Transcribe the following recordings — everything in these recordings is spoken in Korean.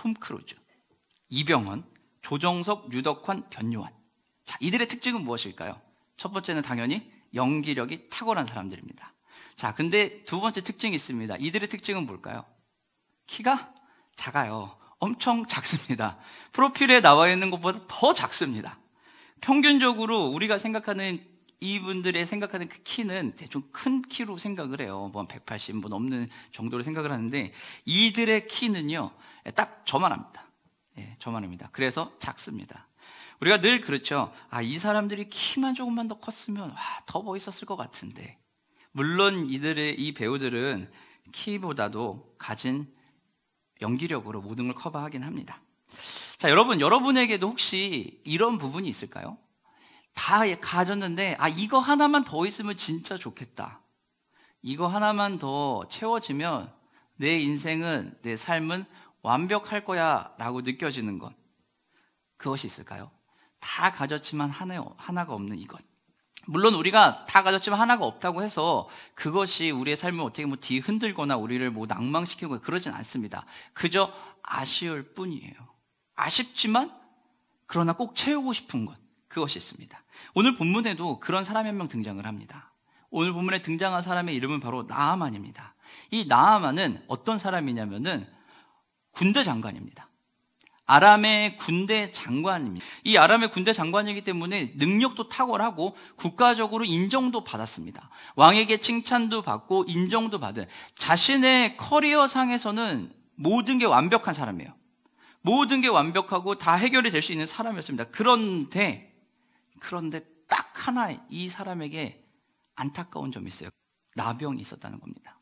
톰 크루즈, 이병헌, 조정석, 류덕환, 변요한. 자, 이들의 특징은 무엇일까요? 첫 번째는 당연히 연기력이 탁월한 사람들입니다. 자, 근데 두 번째 특징이 있습니다. 이들의 특징은 뭘까요? 키가 작아요. 엄청 작습니다. 프로필에 나와 있는 것보다 더 작습니다. 평균적으로 우리가 생각하는 이분들의 생각하는 그 키는 대충 큰 키로 생각을 해요. 뭐 180 뭐 넘는 정도로 생각을 하는데 이들의 키는요 딱 저만합니다. 예, 저만합니다. 그래서 작습니다. 우리가 늘 그렇죠. 이 사람들이 키만 조금만 더 컸으면 더 멋있었을 것 같은데, 물론 이 배우들은 키보다도 가진 연기력으로 모든 걸 커버하긴 합니다. 자, 여러분에게도 혹시 이런 부분이 있을까요? 다 가졌는데 이거 하나만 더 있으면 진짜 좋겠다. 이거 하나만 더 채워지면 내 인생은, 내 삶은 완벽할 거야 라고 느껴지는 것, 그것이 있을까요? 다 가졌지만 하나가 없는 이것. 물론 우리가 다 가졌지만 하나가 없다고 해서 그것이 우리의 삶을 어떻게 뒤흔들거나 우리를 낭망시키고 그러진 않습니다. 그저 아쉬울 뿐이에요. 아쉽지만 그러나 꼭 채우고 싶은 것, 그것이 있습니다. 오늘 본문에도 그런 사람이 한 명 등장을 합니다. 오늘 본문에 등장한 사람의 이름은 바로 나아만입니다. 이 나아만은 어떤 사람이냐면은 군대 장관입니다. 아람의 군대 장관입니다. 이 아람의 군대 장관이기 때문에 능력도 탁월하고 국가적으로 인정도 받았습니다. 왕에게 칭찬도 받고 인정도 받은, 자신의 커리어상에서는 모든 게 완벽한 사람이에요. 모든 게 완벽하고 다 해결이 될 수 있는 사람이었습니다. 그런데 딱 하나 이 사람에게 안타까운 점이 있어요. 나병이 있었다는 겁니다.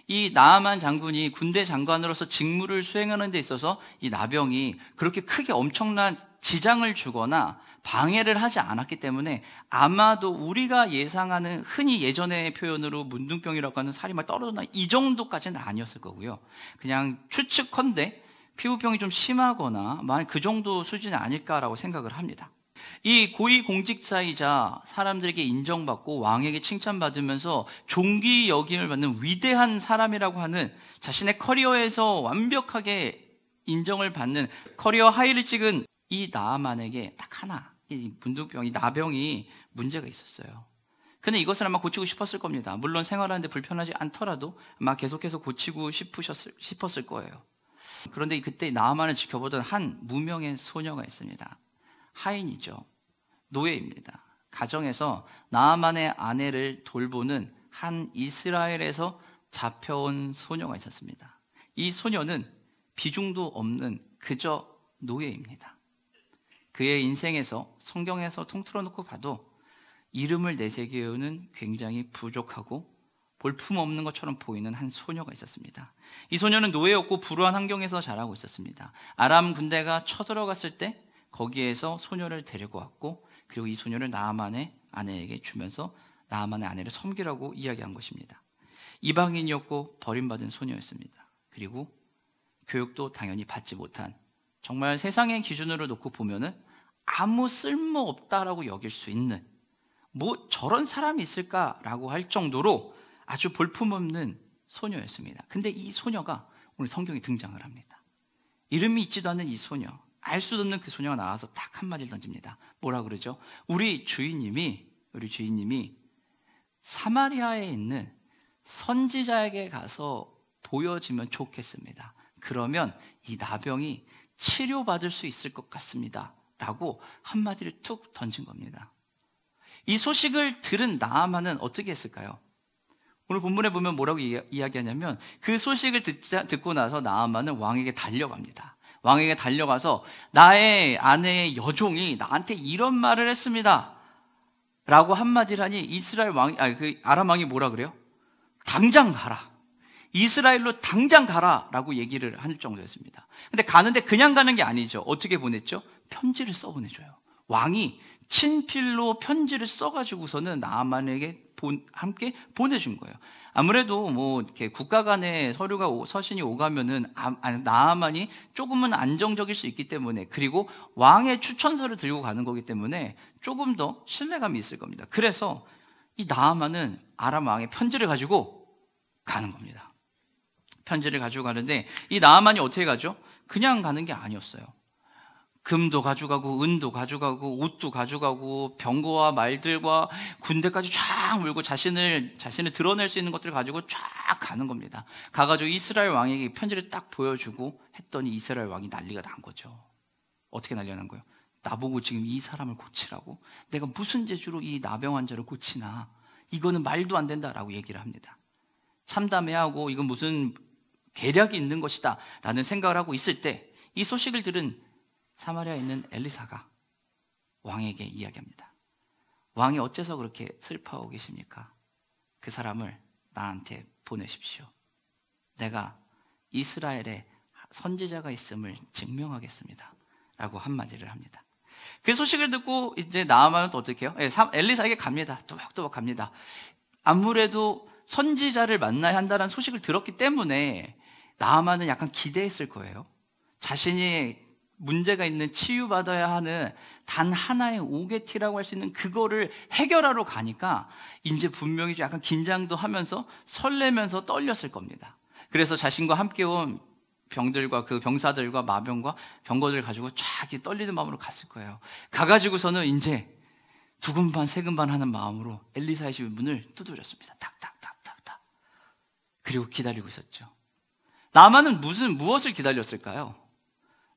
이 나아만 장군이 군대 장관으로서 직무를 수행하는 데 있어서 이 나병이 그렇게 크게 엄청난 지장을 주거나 방해를 하지 않았기 때문에 아마도 우리가 예상하는, 흔히 예전의 표현으로 문둥병이라고 하는 살이 막 떨어졌나 이 정도까지는 아니었을 거고요. 그냥 추측컨대 피부병이 좀 심하거나 만 그 정도 수준이 아닐까라고 생각을 합니다. 이 고위공직자이자 사람들에게 인정받고 왕에게 칭찬받으면서 존귀 여김을 받는 위대한 사람이라고 하는, 자신의 커리어에서 완벽하게 인정을 받는 커리어 하이를 찍은 이 나아만에게 딱 하나, 이 문둥병, 이 나병이 문제가 있었어요. 근데 이것을 아마 고치고 싶었을 겁니다. 물론 생활하는데 불편하지 않더라도 아마 계속해서 고치고 싶었을 거예요. 그런데 그때 나아만을 지켜보던 한 무명의 소녀가 있습니다. 하인이죠. 노예입니다. 가정에서 나아만의 아내를 돌보는 한 이스라엘에서 잡혀온 소녀가 있었습니다. 이 소녀는 비중도 없는 그저 노예입니다. 그의 인생에서, 성경에서 통틀어 놓고 봐도 이름을 내세우는 굉장히 부족하고 볼품없는 것처럼 보이는 한 소녀가 있었습니다. 이 소녀는 노예였고 불우한 환경에서 자라고 있었습니다. 아람 군대가 쳐들어갔을 때 거기에서 소녀를 데리고 왔고, 그리고 이 소녀를 나아만의 아내에게 주면서 나아만의 아내를 섬기라고 이야기한 것입니다. 이방인이었고 버림받은 소녀였습니다. 그리고 교육도 당연히 받지 못한, 정말 세상의 기준으로 놓고 보면은 아무 쓸모없다라고 여길 수 있는, 저런 사람이 있을까라고 할 정도로 아주 볼품없는 소녀였습니다. 근데 이 소녀가 오늘 성경에 등장을 합니다. 이름이 있지도 않는 이 소녀, 알 수도 없는 그 소녀가 나와서 딱 한마디를 던집니다. 뭐라 그러죠? 우리 주인님이 사마리아에 있는 선지자에게 가서 보여지면 좋겠습니다. 그러면 이 나병이 치료받을 수 있을 것 같습니다. 라고 한마디를 툭 던진 겁니다. 이 소식을 들은 나아만은 어떻게 했을까요? 오늘 본문에 보면 뭐라고 이야기하냐면, 그 소식을 듣고 나서 나아만은 왕에게 달려갑니다. 왕에게 달려가서 나의 아내의 여종이 나한테 이런 말을 했습니다 라고 한마디를 하니, 이스라엘 왕이, 아람 왕이 뭐라 그래요? 당장 가라, 이스라엘로 당장 가라 라고 얘기를 할 정도였습니다. 근데 가는데 그냥 가는 게 아니죠. 어떻게 보냈죠? 편지를 써보내줘요. 왕이 친필로 편지를 써가지고서는 나아만에게 함께 보내준 거예요. 아무래도 이렇게 국가 간의 서신이 오가면은 나아만이 조금은 안정적일 수 있기 때문에, 그리고 왕의 추천서를 들고 가는 거기 때문에 조금 더 신뢰감이 있을 겁니다. 그래서 이 나아만은 아람 왕의 편지를 가지고 가는 겁니다. 편지를 가지고 가는데, 이 나아만이 어떻게 가죠? 그냥 가는 게 아니었어요. 금도 가져가고 은도 가져가고 옷도 가져가고 병거와 말들과 군대까지 쫙 몰고 자신을 드러낼 수 있는 것들을 가지고 쫙 가는 겁니다. 가가지고 이스라엘 왕에게 편지를 딱 보여주고 했더니 이스라엘 왕이 난리가 난 거죠. 어떻게 난리가 난 거예요? 나보고 지금 이 사람을 고치라고? 내가 무슨 재주로 이 나병 환자를 고치나? 이거는 말도 안 된다라고 얘기를 합니다. 참담해하고 이건 무슨 계략이 있는 것이다 라는 생각을 하고 있을 때 이 소식을 들은 사마리아에 있는 엘리사가 왕에게 이야기합니다. 왕이 어째서 그렇게 슬퍼하고 계십니까? 그 사람을 나한테 보내십시오. 내가 이스라엘에 선지자가 있음을 증명하겠습니다 라고 한마디를 합니다. 그 소식을 듣고 이제 나아만은 또 어떻게 해요? 엘리사에게 갑니다. 또박또박 갑니다. 아무래도 선지자를 만나야 한다는 소식을 들었기 때문에 나아만은 약간 기대했을 거예요. 자신이 문제가 있는 치유받아야 하는 단 하나의 오게티라고 할 수 있는 그거를 해결하러 가니까 이제 분명히 약간 긴장도 하면서 설레면서 떨렸을 겁니다. 그래서 자신과 함께 온 병들과 그 병사들과 마병과 병거들을 가지고 쫙 떨리는 마음으로 갔을 거예요. 가가지고서는 이제 두근반 세근반 하는 마음으로 엘리사의 집 문을 두드렸습니다. 탁탁탁탁탁. 그리고 기다리고 있었죠. 나만은 무엇을 기다렸을까요?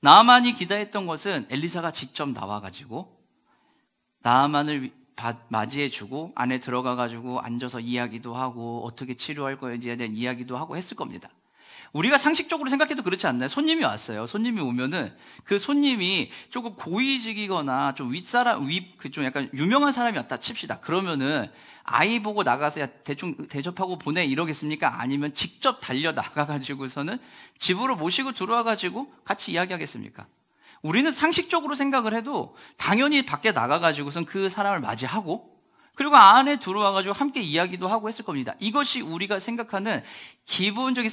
나만이 기다렸던 것은 엘리사가 직접 나와가지고 나만을 맞이해주고 안에 들어가가지고 앉아서 이야기도 하고 어떻게 치료할 거인지에 대한 이야기도 하고 했을 겁니다. 우리가 상식적으로 생각해도 그렇지 않나요? 손님이 왔어요. 손님이 오면은 그 손님이 조금 고위직이거나 좀 좀 약간 유명한 사람이 왔다 칩시다. 그러면은 아이 보고 나가서 야, 대충 대접하고 보내 이러겠습니까? 아니면 직접 달려 나가가지고서는 집으로 모시고 들어와가지고 같이 이야기하겠습니까? 우리는 상식적으로 생각을 해도 당연히 밖에 나가가지고선 그 사람을 맞이하고 그리고 안에 들어와가지고 함께 이야기도 하고 했을 겁니다. 이것이 우리가 생각하는 기본적인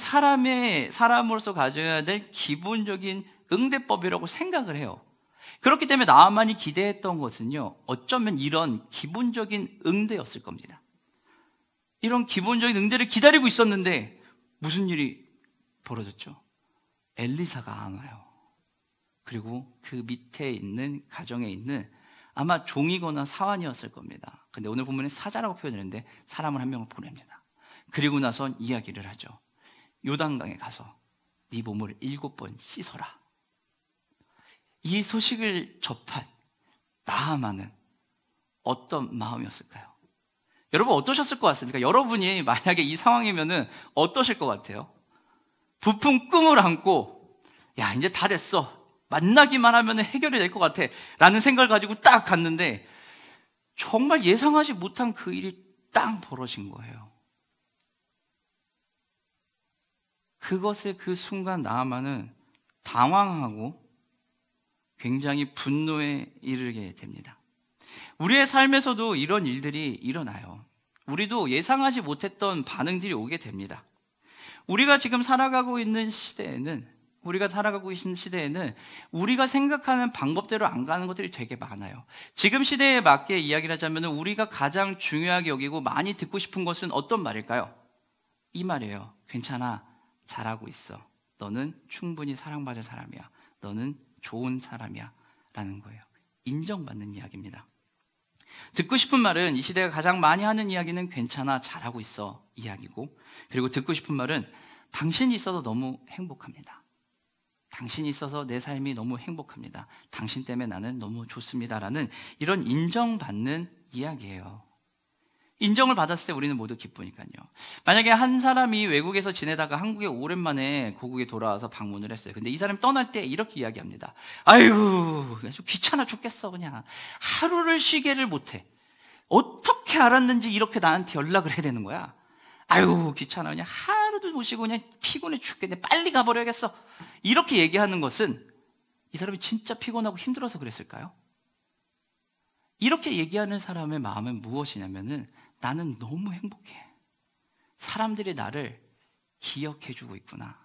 사람으로서 가져야 될 기본적인 응대법이라고 생각을 해요. 그렇기 때문에 나만이 기대했던 것은요, 어쩌면 이런 기본적인 응대였을 겁니다. 이런 기본적인 응대를 기다리고 있었는데 무슨 일이 벌어졌죠? 엘리사가 안 와요. 그리고 그 밑에 있는 가정에 있는 아마 종이거나 사환이었을 겁니다. 근데 오늘 본문에 사자라고 표현했는데 사람을 한 명을 보냅니다. 그리고 나선 이야기를 하죠. 요단강에 가서 네 몸을 7번 씻어라. 이 소식을 접한 나아만은 어떤 마음이었을까요? 여러분 어떠셨을 것 같습니까? 여러분이 만약에 이 상황이면은 어떠실 것 같아요? 부푼 꿈을 안고 야 이제 다 됐어. 만나기만 하면 해결이 될 것 같아 라는 생각을 가지고 딱 갔는데 정말 예상하지 못한 그 일이 딱 벌어진 거예요. 그것에 그 순간 나아만은 당황하고 굉장히 분노에 이르게 됩니다. 우리의 삶에서도 이런 일들이 일어나요. 우리도 예상하지 못했던 반응들이 오게 됩니다. 우리가 살아가고 있는 시대에는 우리가 생각하는 방법대로 안 가는 것들이 되게 많아요. 지금 시대에 맞게 이야기를 하자면 우리가 가장 중요하게 여기고 많이 듣고 싶은 것은 어떤 말일까요? 이 말이에요. 괜찮아. 잘하고 있어. 너는 충분히 사랑받을 사람이야. 너는 좋은 사람이야. 라는 거예요. 인정받는 이야기입니다. 듣고 싶은 말은 이 시대가 가장 많이 하는 이야기는 괜찮아. 잘하고 있어. 이야기고 그리고 듣고 싶은 말은 당신이 있어서 너무 행복합니다. 당신이 있어서 내 삶이 너무 행복합니다. 당신 때문에 나는 너무 좋습니다. 라는 이런 인정받는 이야기예요. 인정을 받았을 때 우리는 모두 기쁘니까요. 만약에 한 사람이 외국에서 지내다가 한국에 오랜만에 고국에 돌아와서 방문을 했어요. 근데 이 사람이 떠날 때 이렇게 이야기합니다. 아이고, 귀찮아 죽겠어. 그냥 하루를 쉬게를 못해. 어떻게 알았는지 이렇게 나한테 연락을 해야 되는 거야. 아이고 귀찮아. 그냥 하루도 못 쉬고 그냥 피곤해 죽겠네. 빨리 가버려야겠어. 이렇게 얘기하는 것은 이 사람이 진짜 피곤하고 힘들어서 그랬을까요? 이렇게 얘기하는 사람의 마음은 무엇이냐면은 나는 너무 행복해. 사람들이 나를 기억해주고 있구나.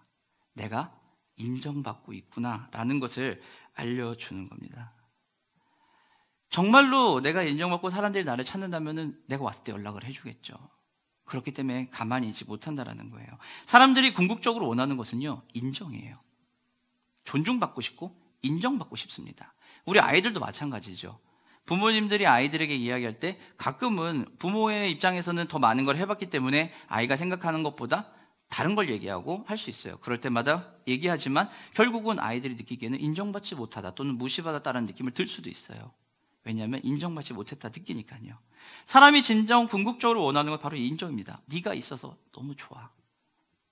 내가 인정받고 있구나. 라는 것을 알려주는 겁니다. 정말로 내가 인정받고 사람들이 나를 찾는다면은 내가 왔을 때 연락을 해주겠죠. 그렇기 때문에 가만히 있지 못한다라는 거예요. 사람들이 궁극적으로 원하는 것은요, 인정이에요. 존중받고 싶고 인정받고 싶습니다. 우리 아이들도 마찬가지죠. 부모님들이 아이들에게 이야기할 때 가끔은 부모의 입장에서는 더 많은 걸 해봤기 때문에 아이가 생각하는 것보다 다른 걸 얘기하고 할 수 있어요. 그럴 때마다 얘기하지만 결국은 아이들이 느끼기에는 인정받지 못하다 또는 무시받았다는 느낌을 들 수도 있어요. 왜냐하면 인정받지 못했다 느끼니까요. 사람이 진정 궁극적으로 원하는 건 바로 이 인정입니다. 네가 있어서 너무 좋아.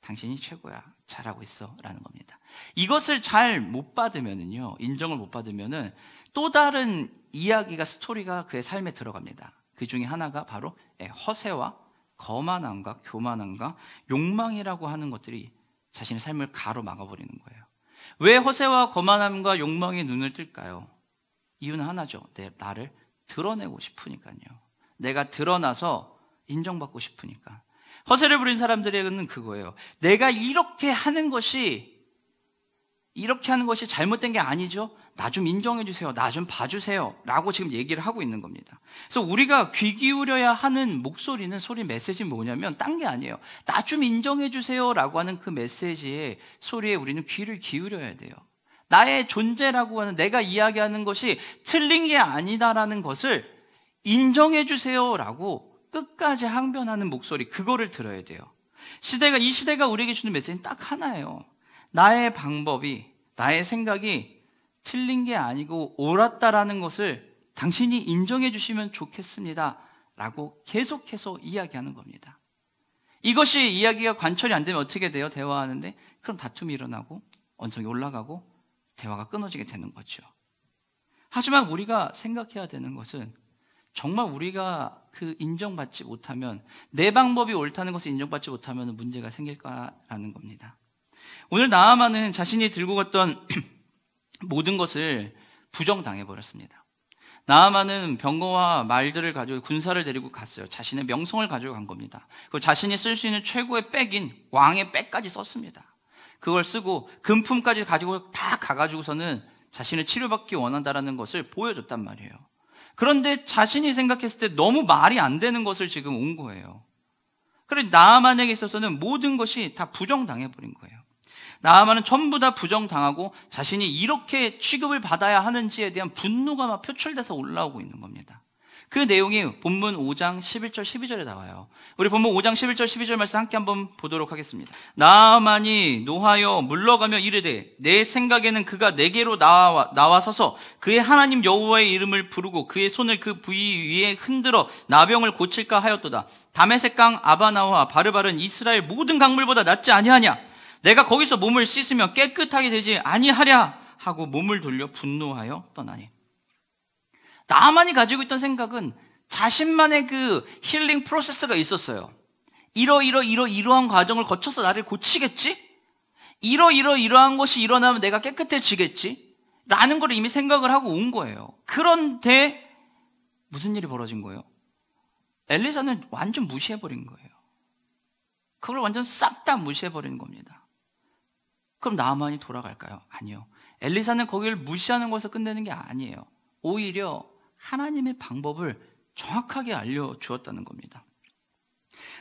당신이 최고야. 잘하고 있어. 라는 겁니다. 이것을 잘 못 받으면은요, 인정을 못 받으면은 또 다른 이야기가, 스토리가 그의 삶에 들어갑니다. 그 중에 하나가 바로 허세와 거만함과 교만함과 욕망이라고 하는 것들이 자신의 삶을 가로막아버리는 거예요. 왜 허세와 거만함과 욕망이 눈을 뜰까요? 이유는 하나죠. 나를 드러내고 싶으니까요. 내가 드러나서 인정받고 싶으니까. 허세를 부린 사람들에게는 그거예요. 내가 이렇게 하는 것이 잘못된 게 아니죠? 나 좀 인정해 주세요. 나 좀 봐주세요. 라고 지금 얘기를 하고 있는 겁니다. 그래서 우리가 귀 기울여야 하는 목소리는, 소리 메시지는 뭐냐면 딴 게 아니에요. 나 좀 인정해 주세요. 라고 하는 그 메시지의 소리에 우리는 귀를 기울여야 돼요. 나의 존재라고 하는, 내가 이야기하는 것이 틀린 게 아니다라는 것을 인정해 주세요. 라고 끝까지 항변하는 목소리, 그거를 들어야 돼요. 이 시대가 우리에게 주는 메시지는 딱 하나예요. 나의 방법이, 나의 생각이 틀린 게 아니고 옳았다라는 것을 당신이 인정해 주시면 좋겠습니다. 라고 계속해서 이야기하는 겁니다. 이것이 이야기가 관철이 안 되면 어떻게 돼요? 대화하는데? 그럼 다툼이 일어나고 언성이 올라가고 대화가 끊어지게 되는 거죠. 하지만 우리가 생각해야 되는 것은 정말 우리가 그 인정받지 못하면, 내 방법이 옳다는 것을 인정받지 못하면 문제가 생길까라는 겁니다. 오늘 나아만은 자신이 들고 갔던 모든 것을 부정당해버렸습니다. 나아만은 병거와 말들을 가지고 군사를 데리고 갔어요. 자신의 명성을 가지고 간 겁니다. 그리고 자신이 쓸 수 있는 최고의 백인 왕의 백까지 썼습니다. 그걸 쓰고 금품까지 가지고 다 가가지고서는 자신을 치료받기 원한다라는 것을 보여줬단 말이에요. 그런데 자신이 생각했을 때 너무 말이 안 되는 것을 지금 온 거예요. 그래, 나아만에게 있어서는 모든 것이 다 부정당해버린 거예요. 나아만은 전부 다 부정당하고 자신이 이렇게 취급을 받아야 하는지에 대한 분노가 막 표출돼서 올라오고 있는 겁니다. 그 내용이 본문 5장 11절 12절에 나와요. 우리 본문 5장 11절 12절 말씀 함께 한번 보도록 하겠습니다. 나아만이 노하여 물러가며 이르되 내 생각에는 그가 내게로 나와서서 그의 하나님 여호와의 이름을 부르고 그의 손을 그 부위 위에 흔들어 나병을 고칠까 하였도다. 다메섹 강 아바나와 바르바른 이스라엘 모든 강물보다 낫지 아니하냐? 내가 거기서 몸을 씻으며 깨끗하게 되지 아니하랴 하고 몸을 돌려 분노하여 떠나니. 나아만이 가지고 있던 생각은 자신만의 그 힐링 프로세스가 있었어요. 이러한 과정을 거쳐서 나를 고치겠지? 이러한 것이 일어나면 내가 깨끗해지겠지? 라는 걸 이미 생각을 하고 온 거예요. 그런데 무슨 일이 벌어진 거예요? 엘리사는 완전 무시해버린 거예요. 그걸 완전 싹 다 무시해버리는 겁니다. 그럼 나아만이 돌아갈까요? 아니요. 엘리사는 거기를 무시하는 것을 끝내는 게 아니에요. 오히려 하나님의 방법을 정확하게 알려주었다는 겁니다.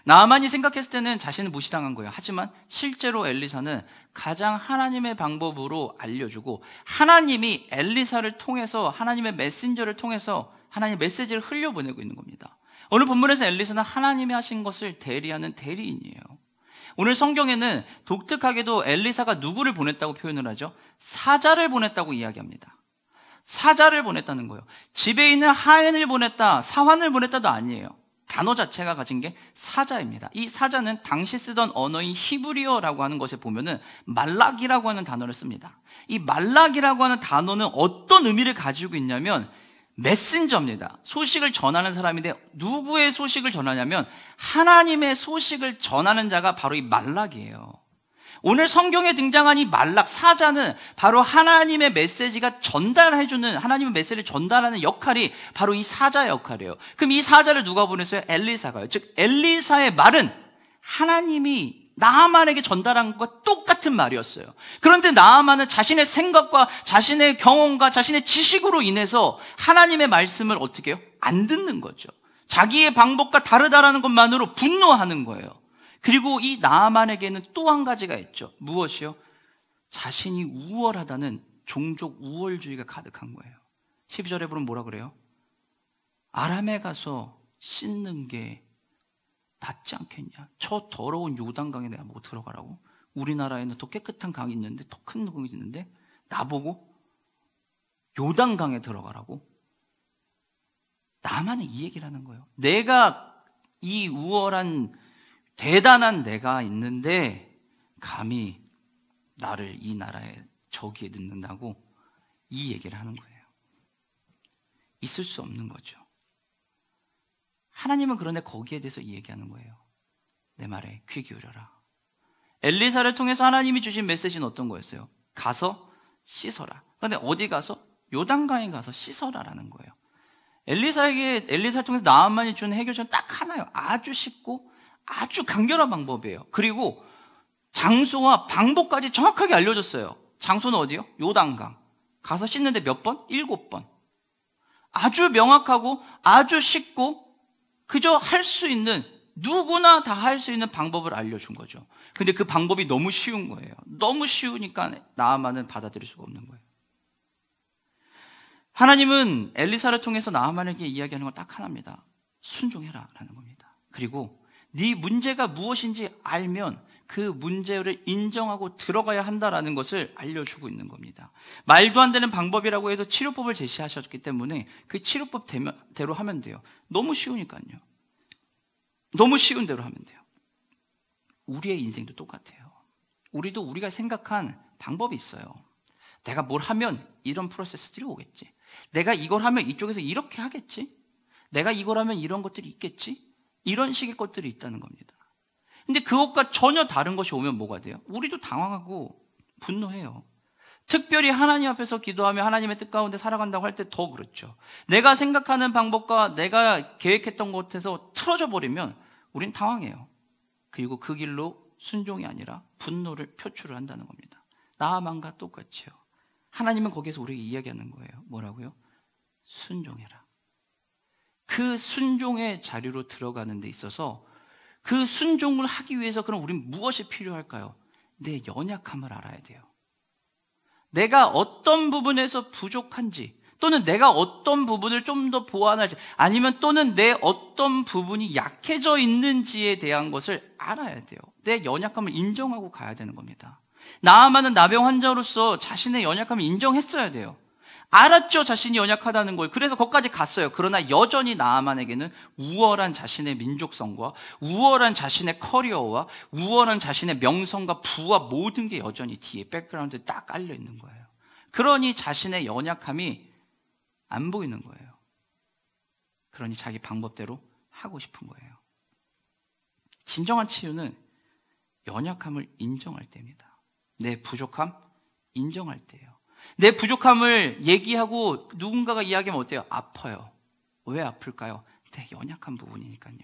나아만이 생각했을 때는 자신은 무시당한 거예요. 하지만 실제로 엘리사는 가장 하나님의 방법으로 알려주고, 하나님이 엘리사를 통해서, 하나님의 메신저를 통해서 하나님의 메시지를 흘려보내고 있는 겁니다. 오늘 본문에서 엘리사는 하나님이 하신 것을 대리하는 대리인이에요. 오늘 성경에는 독특하게도 엘리사가 누구를 보냈다고 표현을 하죠? 사자를 보냈다고 이야기합니다. 사자를 보냈다는 거예요. 집에 있는 하인을 보냈다, 사환을 보냈다도 아니에요. 단어 자체가 가진 게 사자입니다. 이 사자는 당시 쓰던 언어인 히브리어라고 하는 것에 보면은 말락이라고 하는 단어를 씁니다. 이 말락이라고 하는 단어는 어떤 의미를 가지고 있냐면 메신저입니다. 소식을 전하는 사람인데 누구의 소식을 전하냐면 하나님의 소식을 전하는 자가 바로 이 말락이에요. 오늘 성경에 등장한 이 말락, 사자는 바로 하나님의 메시지가 전달해주는, 하나님의 메시지를 전달하는 역할이 바로 이 사자의 역할이에요. 그럼 이 사자를 누가 보냈어요? 엘리사가요. 즉 엘리사의 말은 하나님이 나아만에게 전달한 것과 똑같은 말이었어요. 그런데 나아만은 자신의 생각과 자신의 경험과 자신의 지식으로 인해서 하나님의 말씀을 어떻게 해요? 안 듣는 거죠. 자기의 방법과 다르다라는 것만으로 분노하는 거예요. 그리고 이 나아만에게는 또 한 가지가 있죠. 무엇이요? 자신이 우월하다는 종족 우월주의가 가득한 거예요. 12절에 보면 뭐라 그래요? 아람에 가서 씻는 게 낫지 않겠냐? 저 더러운 요단강에 내가 뭐 들어가라고? 우리나라에는 더 깨끗한 강이 있는데, 더 큰 강이 있는데 나보고 요단강에 들어가라고? 나만은 이 얘기를 하는 거예요. 내가 이 우월한 대단한 내가 있는데 감히 나를 이 나라에 저기에 넣는다고 이 얘기를 하는 거예요. 있을 수 없는 거죠. 하나님은 그런데 거기에 대해서 이 얘기하는 거예요. 내 말에 귀 기울여라. 엘리사를 통해서 하나님이 주신 메시지는 어떤 거였어요? 가서 씻어라. 그런데 어디 가서? 요단강에 가서 씻어라라는 거예요. 엘리사를 통해서 나아만이 준 해결책은 딱 하나예요. 아주 쉽고 아주 간결한 방법이에요. 그리고 장소와 방법까지 정확하게 알려줬어요. 장소는 어디요? 요단강. 가서 씻는데 몇 번? 7번. 아주 명확하고 아주 쉽고 그저 할 수 있는, 누구나 다 할 수 있는 방법을 알려준 거죠. 근데 그 방법이 너무 쉬운 거예요. 너무 쉬우니까 나아만은 받아들일 수가 없는 거예요. 하나님은 엘리사를 통해서 나아만에게 이야기하는 건 딱 하나입니다. 순종해라 라는 겁니다. 그리고 네 문제가 무엇인지 알면 그 문제를 인정하고 들어가야 한다라는 것을 알려주고 있는 겁니다. 말도 안 되는 방법이라고 해도 치료법을 제시하셨기 때문에 그 치료법대로 하면 돼요. 너무 쉬우니까요. 너무 쉬운 대로 하면 돼요. 우리의 인생도 똑같아요. 우리도 우리가 생각한 방법이 있어요. 내가 뭘 하면 이런 프로세스들이 오겠지. 내가 이걸 하면 이쪽에서 이렇게 하겠지. 내가 이걸 하면 이런 것들이 있겠지. 이런 식의 것들이 있다는 겁니다. 근데 그것과 전혀 다른 것이 오면 뭐가 돼요? 우리도 당황하고 분노해요. 특별히 하나님 앞에서 기도하며 하나님의 뜻 가운데 살아간다고 할 때 더 그렇죠. 내가 생각하는 방법과 내가 계획했던 것에서 틀어져 버리면 우린 당황해요. 그리고 그 길로 순종이 아니라 분노를 표출을 한다는 겁니다. 나아만과 똑같이요. 하나님은 거기에서 우리에게 이야기하는 거예요. 뭐라고요? 순종해라. 그 순종의 자리로 들어가는 데 있어서 그 순종을 하기 위해서 그럼 우린 무엇이 필요할까요? 내 연약함을 알아야 돼요. 내가 어떤 부분에서 부족한지, 또는 내가 어떤 부분을 좀 더 보완할지, 아니면 또는 내 어떤 부분이 약해져 있는지에 대한 것을 알아야 돼요. 내 연약함을 인정하고 가야 되는 겁니다. 나아만은 나병 환자로서 자신의 연약함을 인정했어야 돼요. 알았죠, 자신이 연약하다는 걸. 그래서 거기까지 갔어요. 그러나 여전히 나아만에게는 우월한 자신의 민족성과 우월한 자신의 커리어와 우월한 자신의 명성과 부와 모든 게 여전히 뒤에 백그라운드에 딱 깔려 있는 거예요. 그러니 자신의 연약함이 안 보이는 거예요. 그러니 자기 방법대로 하고 싶은 거예요. 진정한 치유는 연약함을 인정할 때입니다. 내 부족함 인정할 때예요. 내 부족함을 얘기하고 누군가가 이야기하면 어때요? 아파요. 왜 아플까요? 내 연약한 부분이니까요.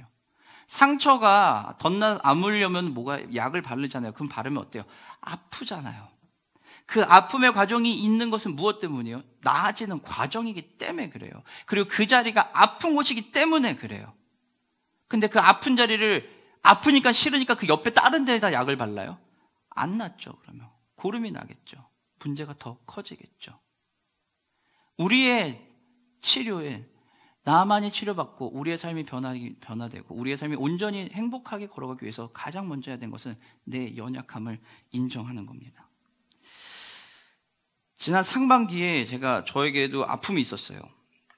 상처가 덧나 아물려면 뭐가 약을 바르잖아요. 그럼 바르면 어때요? 아프잖아요. 그 아픔의 과정이 있는 것은 무엇 때문이에요? 나아지는 과정이기 때문에 그래요. 그리고 그 자리가 아픈 곳이기 때문에 그래요. 근데 그 아픈 자리를 아프니까 싫으니까 그 옆에 다른 데에다 약을 발라요? 안 낫죠. 그러면 고름이 나겠죠. 문제가 더 커지겠죠. 우리의 치료에 나만이 치료받고 우리의 삶이 변화되고 우리의 삶이 온전히 행복하게 걸어가기 위해서 가장 먼저 해야 되는 것은 내 연약함을 인정하는 겁니다. 지난 상반기에 저에게도 아픔이 있었어요.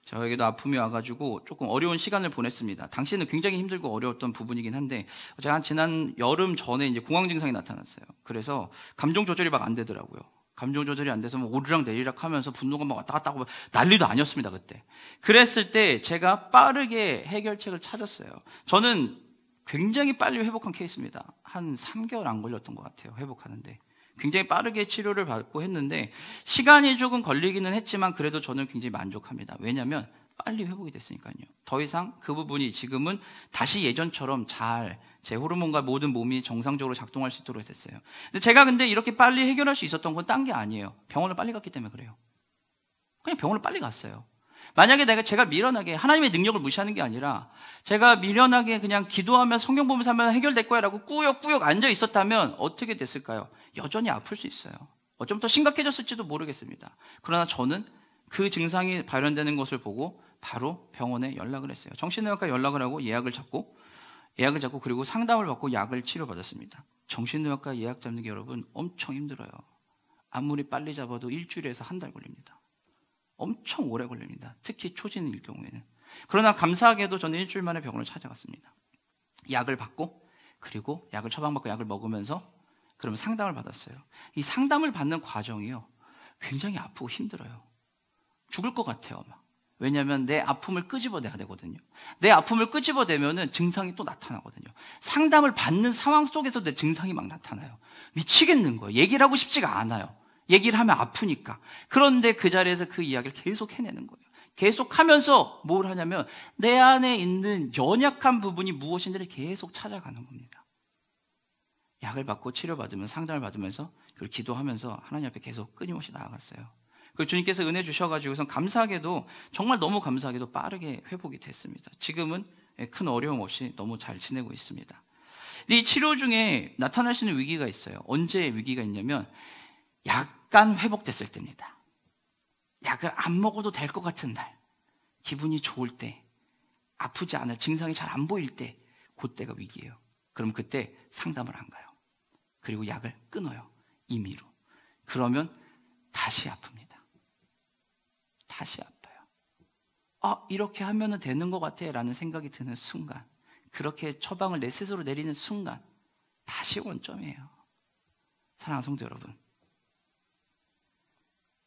저에게도 아픔이 와가지고 조금 어려운 시간을 보냈습니다. 당시에는 굉장히 힘들고 어려웠던 부분이긴 한데, 제가 지난 여름 전에 이제 공황 증상이 나타났어요. 그래서 감정 조절이 막 안 되더라고요. 감정 조절이 안 돼서 오르락 내리락 하면서 분노가 막 왔다 갔다 하고 난리도 아니었습니다, 그때. 그랬을 때 제가 빠르게 해결책을 찾았어요. 저는 굉장히 빨리 회복한 케이스입니다. 한 3개월 안 걸렸던 것 같아요, 회복하는데. 굉장히 빠르게 치료를 받고 했는데 시간이 조금 걸리기는 했지만 그래도 저는 굉장히 만족합니다. 왜냐하면 빨리 회복이 됐으니까요. 더 이상 그 부분이 지금은 다시 예전처럼 잘 제 호르몬과 모든 몸이 정상적으로 작동할 수 있도록 됐어요. 근데 제가 이렇게 빨리 해결할 수 있었던 건 딴 게 아니에요. 병원을 빨리 갔기 때문에 그래요. 그냥 병원을 빨리 갔어요. 만약에 제가 미련하게 하나님의 능력을 무시하는 게 아니라 제가 미련하게 그냥 기도하면 성경 보면서 하면 해결될 거야 라고 꾸역꾸역 앉아 있었다면 어떻게 됐을까요? 여전히 아플 수 있어요. 어쩌면 더 심각해졌을지도 모르겠습니다. 그러나 저는 그 증상이 발현되는 것을 보고 바로 병원에 연락을 했어요. 정신의학과 연락을 하고 예약을 잡고 그리고 상담을 받고 약을 치료받았습니다. 정신의학과 예약 잡는 게 여러분 엄청 힘들어요. 아무리 빨리 잡아도 일주일에서 한 달 걸립니다. 엄청 오래 걸립니다. 특히 초진일 경우에는. 그러나 감사하게도 저는 일주일 만에 병원을 찾아갔습니다. 약을 받고 그리고 약을 처방받고 약을 먹으면서 그러면 상담을 받았어요. 이 상담을 받는 과정이요, 굉장히 아프고 힘들어요. 죽을 것 같아요. 막. 왜냐하면 내 아픔을 끄집어내야 되거든요. 내 아픔을 끄집어내면은 증상이 또 나타나거든요. 상담을 받는 상황 속에서 내 증상이 막 나타나요. 미치겠는 거예요. 얘기를 하고 싶지가 않아요. 얘기를 하면 아프니까. 그런데 그 자리에서 그 이야기를 계속 해내는 거예요. 계속 하면서 뭘 하냐면 내 안에 있는 연약한 부분이 무엇인지를 계속 찾아가는 겁니다. 약을 받고 치료받으면서 상담을 받으면서 그리고 기도하면서 하나님 앞에 계속 끊임없이 나아갔어요. 그 주님께서 은혜 주셔가지고선 감사하게도, 정말 너무 감사하게도 빠르게 회복이 됐습니다. 지금은 큰 어려움 없이 너무 잘 지내고 있습니다. 근데 이 치료 중에 나타날 수 있는 위기가 있어요. 언제 위기가 있냐면 약간 회복됐을 때입니다. 약을 안 먹어도 될 것 같은 날, 기분이 좋을 때, 아프지 않을, 증상이 잘 안 보일 때, 그때가 위기예요. 그럼 그때 상담을 안 가요. 그리고 약을 끊어요. 임의로. 그러면 다시 아픕니다. 다시 아파요. 이렇게 하면 되는 것 같아 라는 생각이 드는 순간, 그렇게 처방을 내 스스로 내리는 순간 다시 원점이에요. 사랑하는 성도 여러분,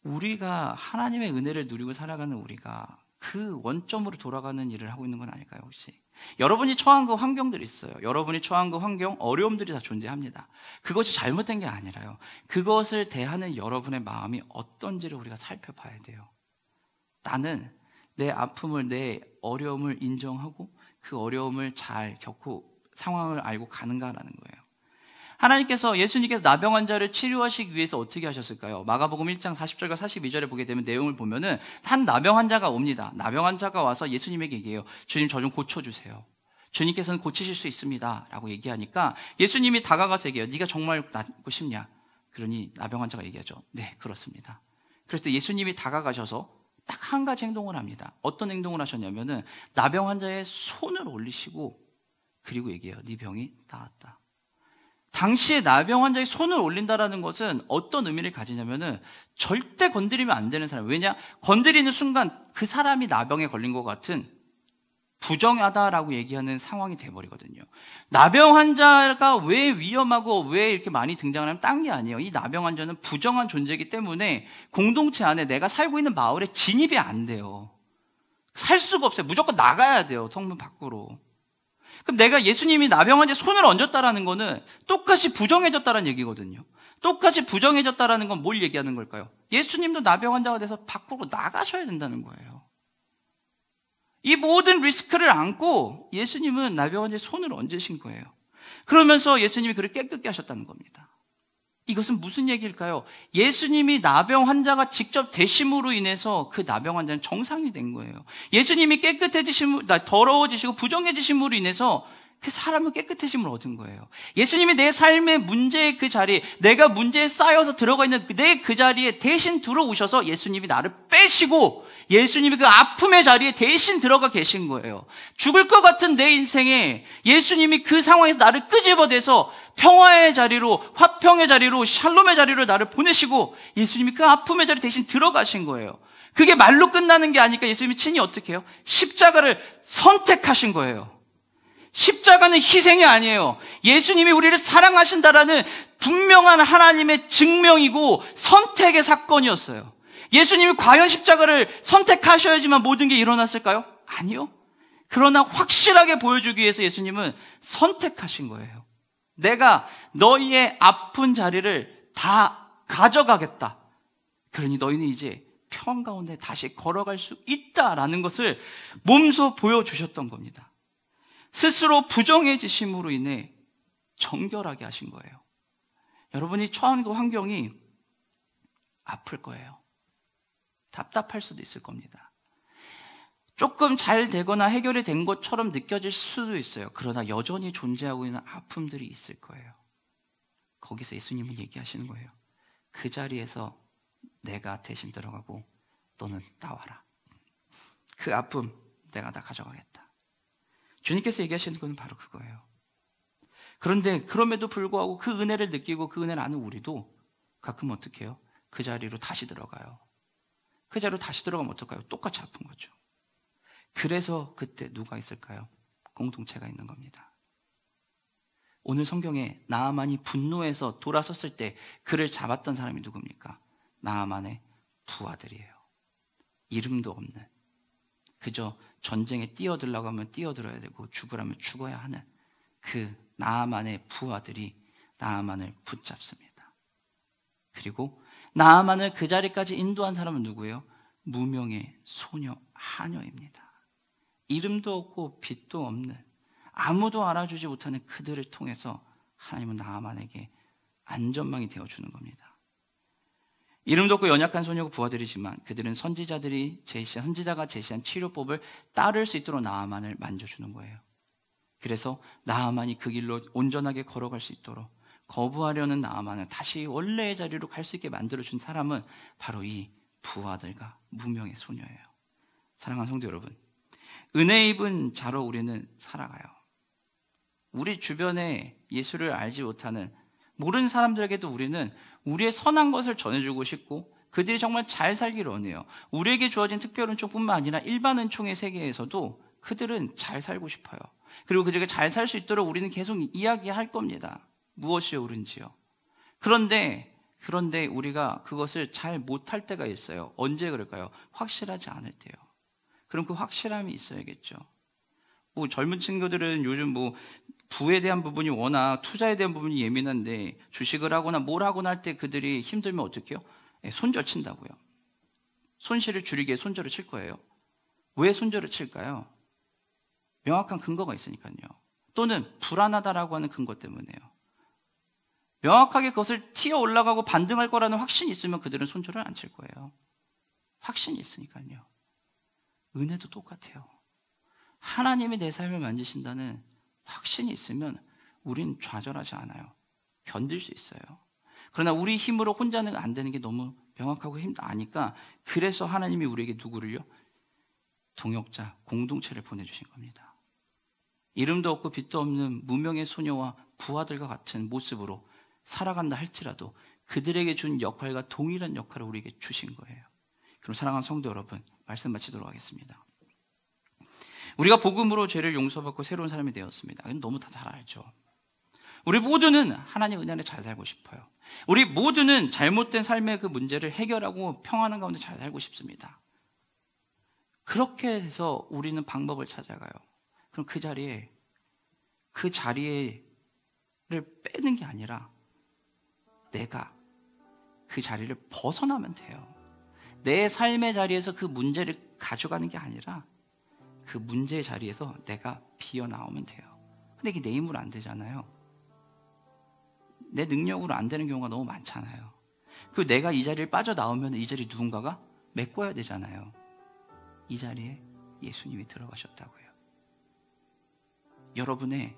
우리가 하나님의 은혜를 누리고 살아가는 우리가 그 원점으로 돌아가는 일을 하고 있는 건 아닐까요? 혹시 여러분이 처한 그 환경들이 있어요. 여러분이 처한 그 환경, 어려움들이 다 존재합니다. 그것이 잘못된 게 아니라요, 그것을 대하는 여러분의 마음이 어떤지를 우리가 살펴봐야 돼요. 나는 내 아픔을, 내 어려움을 인정하고 그 어려움을 잘 겪고 상황을 알고 가는가라는 거예요. 하나님께서, 예수님께서 나병 환자를 치료하시기 위해서 어떻게 하셨을까요? 마가복음 1장 40절과 42절에 보게 되면 내용을 보면은 한 나병 환자가 옵니다. 나병 환자가 와서 예수님에게 얘기해요. 주님, 저 좀 고쳐주세요. 주님께서는 고치실 수 있습니다 라고 얘기하니까 예수님이 다가가서 얘기해요. 네가 정말 낫고 싶냐? 그러니 나병 환자가 얘기하죠. 네, 그렇습니다. 그럴 때 예수님이 다가가셔서 딱 한 가지 행동을 합니다. 어떤 행동을 하셨냐면은 나병 환자의 손을 올리시고 그리고 얘기해요. 네 병이 나았다. 당시에 나병 환자의 손을 올린다라는 것은 어떤 의미를 가지냐면은 절대 건드리면 안 되는 사람. 왜냐? 건드리는 순간 그 사람이 나병에 걸린 것 같은 부정하다라고 얘기하는 상황이 돼버리거든요. 나병 환자가 왜 위험하고 왜 이렇게 많이 등장을 하면 딴 게 아니에요. 이 나병 환자는 부정한 존재이기 때문에 공동체 안에, 내가 살고 있는 마을에 진입이 안 돼요. 살 수가 없어요. 무조건 나가야 돼요. 성문 밖으로. 그럼 내가, 예수님이 나병 환자의 손을 얹었다라는 거는 똑같이 부정해졌다는 얘기거든요. 똑같이 부정해졌다라는 건 뭘 얘기하는 걸까요? 예수님도 나병 환자가 돼서 밖으로 나가셔야 된다는 거예요. 이 모든 리스크를 안고 예수님은 나병 환자의 손을 얹으신 거예요. 그러면서 예수님이 그를 깨끗게 하셨다는 겁니다. 이것은 무슨 얘기일까요? 예수님이 나병 환자가 직접 되심으로 인해서 그 나병 환자는 정상이 된 거예요. 예수님이 더러워지시고 부정해지심으로 인해서 그 사람은 깨끗해짐을 얻은 거예요. 예수님이 내 삶의 문제의 그 자리, 내가 문제에 쌓여서 들어가 있는 내 그 자리에 대신 들어오셔서 예수님이 나를 빼시고 예수님이 그 아픔의 자리에 대신 들어가 계신 거예요. 죽을 것 같은 내 인생에 예수님이 그 상황에서 나를 끄집어내서 평화의 자리로, 화평의 자리로, 샬롬의 자리로 나를 보내시고 예수님이 그 아픔의 자리에 대신 들어가신 거예요. 그게 말로 끝나는 게 아니까 예수님이 친히 어떻게 해요? 십자가를 선택하신 거예요. 십자가는 희생이 아니에요. 예수님이 우리를 사랑하신다라는 분명한 하나님의 증명이고 선택의 사건이었어요. 예수님이 과연 십자가를 선택하셔야지만 모든 게 일어났을까요? 아니요. 그러나 확실하게 보여주기 위해서 예수님은 선택하신 거예요. 내가 너희의 아픈 자리를 다 가져가겠다. 그러니 너희는 이제 평안 가운데 다시 걸어갈 수 있다라는 것을 몸소 보여주셨던 겁니다. 스스로 부정해지심으로 인해 정결하게 하신 거예요. 여러분이 처한 그 환경이 아플 거예요. 답답할 수도 있을 겁니다. 조금 잘 되거나 해결이 된 것처럼 느껴질 수도 있어요. 그러나 여전히 존재하고 있는 아픔들이 있을 거예요. 거기서 예수님은 얘기하시는 거예요. 그 자리에서 내가 대신 들어가고 너는 나와라. 그 아픔 내가 다 가져가겠다. 주님께서 얘기하시는 건 바로 그거예요. 그런데 그럼에도 불구하고 그 은혜를 느끼고 그 은혜를 아는 우리도 가끔 어떻게 해요? 그 자리로 다시 들어가요. 그 자리로 다시 들어가면 어떨까요? 똑같이 아픈 거죠. 그래서 그때 누가 있을까요? 공동체가 있는 겁니다. 오늘 성경에 나아만이 분노해서 돌아섰을 때 그를 잡았던 사람이 누굽니까? 나아만의 부하들이에요. 이름도 없는, 그저 전쟁에 뛰어들라고 하면 뛰어들어야 되고 죽으라면 죽어야 하는 그 나아만의 부하들이 나아만을 붙잡습니다. 그리고 나아만을 그 자리까지 인도한 사람은 누구예요? 무명의 소녀 하녀입니다. 이름도 없고 빛도 없는, 아무도 알아주지 못하는 그들을 통해서 하나님은 나아만에게 안전망이 되어주는 겁니다. 이름도 없고 연약한 소녀고 부하들이지만 그들은 선지자가 제시한 치료법을 따를 수 있도록 나아만을 만져주는 거예요. 그래서 나아만이 그 길로 온전하게 걸어갈 수 있도록, 거부하려는 나아만을 다시 원래의 자리로 갈 수 있게 만들어준 사람은 바로 이 부하들과 무명의 소녀예요. 사랑하는 성도 여러분, 은혜 입은 자로 우리는 살아가요. 우리 주변에 예수를 알지 못하는 모르는 사람들에게도 우리는 우리의 선한 것을 전해주고 싶고 그들이 정말 잘 살기를 원해요. 우리에게 주어진 특별 은총뿐만 아니라 일반 은총의 세계에서도 그들은 잘 살고 싶어요. 그리고 그들에게 잘 살 수 있도록 우리는 계속 이야기할 겁니다. 무엇이 옳은지요. 그런데 우리가 그것을 잘 못할 때가 있어요. 언제 그럴까요? 확실하지 않을 때요. 그럼 그 확실함이 있어야겠죠. 젊은 친구들은 요즘 부에 대한 부분이 워낙 투자에 대한 부분이 예민한데 주식을 하거나 뭘 하거나 할 때 그들이 힘들면 어떻게 해요? 손절 친다고요. 손실을 줄이기 위해 손절을 칠 거예요. 왜 손절을 칠까요? 명확한 근거가 있으니까요. 또는 불안하다라고 하는 근거 때문에요. 명확하게 그것을 튀어 올라가고 반등할 거라는 확신이 있으면 그들은 손절을 안 칠 거예요. 확신이 있으니까요. 은혜도 똑같아요. 하나님이 내 삶을 만지신다는 확신이 있으면 우린 좌절하지 않아요. 견딜 수 있어요. 그러나 우리 힘으로 혼자는 안 되는 게 너무 명확하고 아니까, 그래서 하나님이 우리에게 누구를요? 동역자, 공동체를 보내주신 겁니다. 이름도 없고 빛도 없는 무명의 소녀와 부하들과 같은 모습으로 살아간다 할지라도 그들에게 준 역할과 동일한 역할을 우리에게 주신 거예요. 그럼 사랑하는 성도 여러분, 말씀 마치도록 하겠습니다. 우리가 복음으로 죄를 용서받고 새로운 사람이 되었습니다. 이건 너무 다 잘 알죠. 우리 모두는 하나님 은혜 안에 잘 살고 싶어요. 우리 모두는 잘못된 삶의 그 문제를 해결하고 평안한 가운데 잘 살고 싶습니다. 그렇게 해서 우리는 방법을 찾아가요. 그럼 그 자리를 빼는 게 아니라 내가 그 자리를 벗어나면 돼요. 내 삶의 자리에서 그 문제를 가져가는 게 아니라 그 문제의 자리에서 내가 비어나오면 돼요. 근데 이게 내 힘으로 안 되잖아요. 내 능력으로 안 되는 경우가 너무 많잖아요. 그 내가 이 자리를 빠져나오면 이 자리 누군가가 메꿔야 되잖아요. 이 자리에 예수님이 들어가셨다고요. 여러분의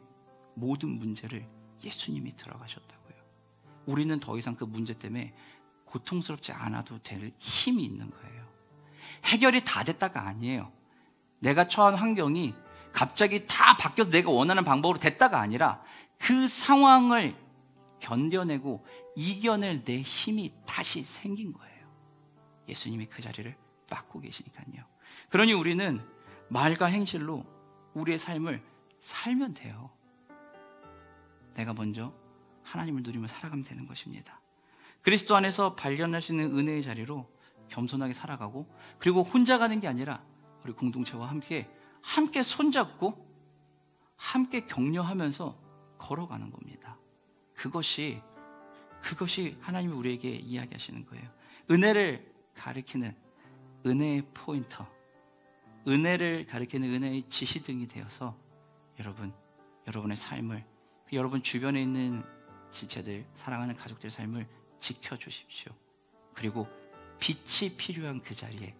모든 문제를 예수님이 들어가셨다고요. 우리는 더 이상 그 문제 때문에 고통스럽지 않아도 될 힘이 있는 거예요. 해결이 다 됐다가 아니에요. 내가 처한 환경이 갑자기 다 바뀌어서 내가 원하는 방법으로 됐다가 아니라 그 상황을 견뎌내고 이겨낼 내 힘이 다시 생긴 거예요. 예수님이 그 자리를 맡고 계시니까요. 그러니 우리는 말과 행실로 우리의 삶을 살면 돼요. 내가 먼저 하나님을 누리며 살아가면 되는 것입니다. 그리스도 안에서 발견할 수 있는 은혜의 자리로 겸손하게 살아가고, 그리고 혼자 가는 게 아니라 우리 공동체와 함께 손잡고 함께 격려하면서 걸어가는 겁니다. 그것이 하나님이 우리에게 이야기하시는 거예요. 은혜를 가리키는 은혜의 포인터, 은혜를 가리키는 은혜의 지시등이 되어서 여러분의 삶을, 여러분 주변에 있는 지체들, 사랑하는 가족들의 삶을 지켜주십시오. 그리고 빛이 필요한 그 자리에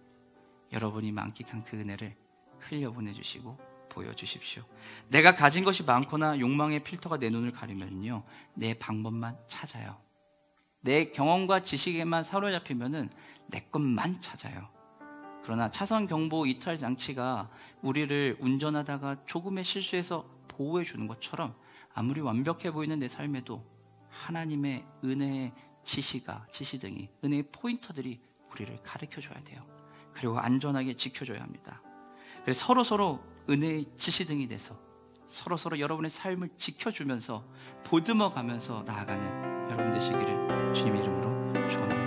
여러분이 만끽한 그 은혜를 흘려보내주시고 보여주십시오. 내가 가진 것이 많거나 욕망의 필터가 내 눈을 가리면요, 내 방법만 찾아요. 내 경험과 지식에만 사로잡히면은 내 것만 찾아요. 그러나 차선 경보 이탈 장치가 우리를 운전하다가 조금의 실수에서 보호해 주는 것처럼 아무리 완벽해 보이는 내 삶에도 하나님의 은혜의 지시등이, 은혜의 포인터들이 우리를 가르쳐 줘야 돼요. 그리고 안전하게 지켜줘야 합니다. 그래서 서로 은혜의 지시등이 돼서 서로 여러분의 삶을 지켜주면서 보듬어 가면서 나아가는 여러분 되시기를 주님의 이름으로 축원합니다.